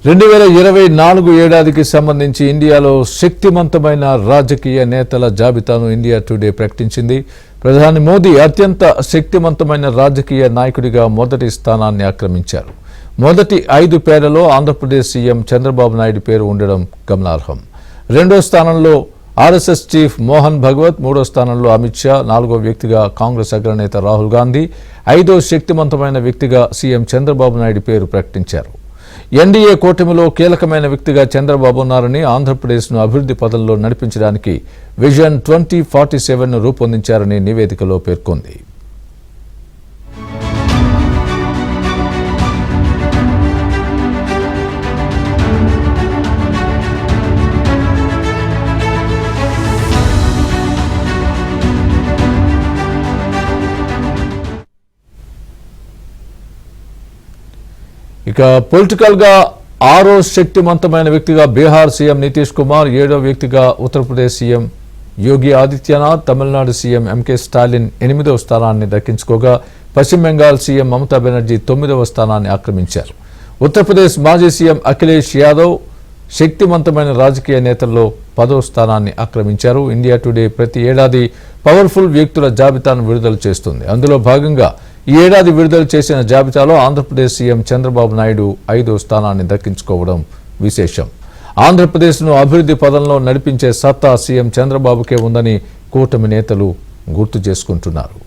2024 ఏడాదికి సంబంధించి ఇండియాలో శక్తివంతమైన రాజకీయ నేతల జాబితాను ఇండియా టుడే ప్రకటించింది. ప్రధాని మోదీ అత్యంత శక్తివంతమైన రాజకీయ నాయకుడిగా మొదటి స్థానాన్ని ఆక్రమించారు. మొదటి 5 పేర్లలో ఆంధ్రప్రదేశ్ సీఎం చంద్రబాబు నాయుడు పేరు ఉండడం గమనార్హం. రెండో స్థానంలో ఆర్ఎస్ఎస్ చీఫ్ మోహన్ భగవత్, మూడో స్థానంలో అమిత్ షా, నాలుగో వ్యక్తిగా కాంగ్రెస్ అగ్రనేత రాహుల్ గాంధీ, ఐదో శక్తివంతమైన వ్యక్తిగా సీఎం చంద్రబాబు నాయుడు పేరు ప్రకటించారు. ఎన్డీఏ కూటమిలో కీలకమైన వ్యక్తిగా చంద్రబాబు ఉన్నారని, ఆంధ్రప్రదేశ్ను అభివృద్ధి పథంలో నడిపించడానికి విజన్ 2047ను రూపొందించారని నివేదికలో పేర్కొంది. ఇక పొలిటికల్ గా 6వ శక్తివంతమైన వ్యక్తిగా బీహార్ సీఎం నితీష్ కుమార్, 7వ వ్యక్తిగా Uttar Pradesh CM Yogi Adityanath, Tamil Nadu CM MK Stalin 8వ స్థానాన్ని దక్కించుకోగా పశ్చిమ బెంగాల్ సీఎం మమతా బెనర్జీ 9వ స్థానాన్ని ఆక్రమించారు. ఉత్తరప్రదేశ్ మాజీ సీఎం అఖిలేష్ యాదవ్ శక్తివంతమైన రాజకీయ నేతల్లో 10వ స్థానాన్ని ఆక్రమించారు. ఇండియా టుడే ప్రతి ఏడాది పవర్ఫుల్ వ్యక్తుల జాబితాను విడుదల చేస్తుంది. అందులో భాగంగా ఈ ఏడాది విడుదల చేసిన జాబితాలో ఆంధ్రప్రదేశ్ సీఎం చంద్రబాబు నాయుడు 5వ స్థానాన్ని దక్కించుకోవడం విశేషం. ఆంధ్రప్రదేశ్ను అభివృద్ధి పదంలో నడిపించే సత్తా సీఎం చంద్రబాబుకే ఉందని కూటమి నేతలు గుర్తు చేసుకుంటున్నారు.